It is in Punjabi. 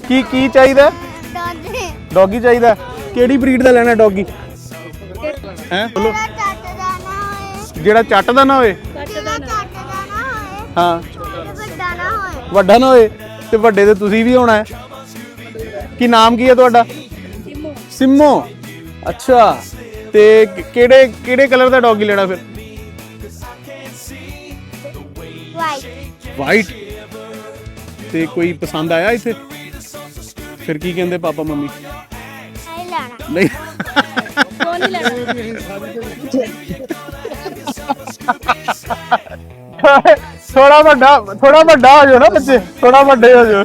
ਕੀ ਚਾਹੀਦਾ? ਡੌਗੀ ਚਾਹੀਦਾ। ਕਿਹੜੀ ਬਰੀਡ ਦਾ ਲੈਣਾ ਡੌਗੀ? ਹੈ ਬੋਲੋ। ਜਿਹੜਾ ਚੱਟਦਾ ਨਾ ਹੋਏ। ਹਾਂ ਵੱਡਾ ਨਾ ਹੋਏ। ਤੇ ਵੱਡੇ ਤੇ ਤੁਸੀਂ ਵੀ ਹੋਣਾ ਹੈ। ਕੀ ਨਾਮ ਕੀ ਹੈ ਤੁਹਾਡਾ? ਸਿੰਮੋ। ਅੱਛਾ ਤੇ ਕਿਹੜੇ ਕਲਰ ਦਾ ਡੌਗੀ ਲੈਣਾ ਫਿਰ? ਵਾਈਟ। ਤੇ ਕੋਈ ਪਸੰਦ ਆਇਆ ਇੱਥੇ? ਫਿਰ ਕੀ ਕਹਿੰਦੇ ਪਾਪਾ ਮੰਮੀ? ਨਹੀਂ ਥੋੜਾ ਵੱਡਾ ਹੋ ਜਾਓ ਨਾ ਬੱਚੇ, ਥੋੜਾ ਵੱਡੇ ਹੋ ਜਾਓ।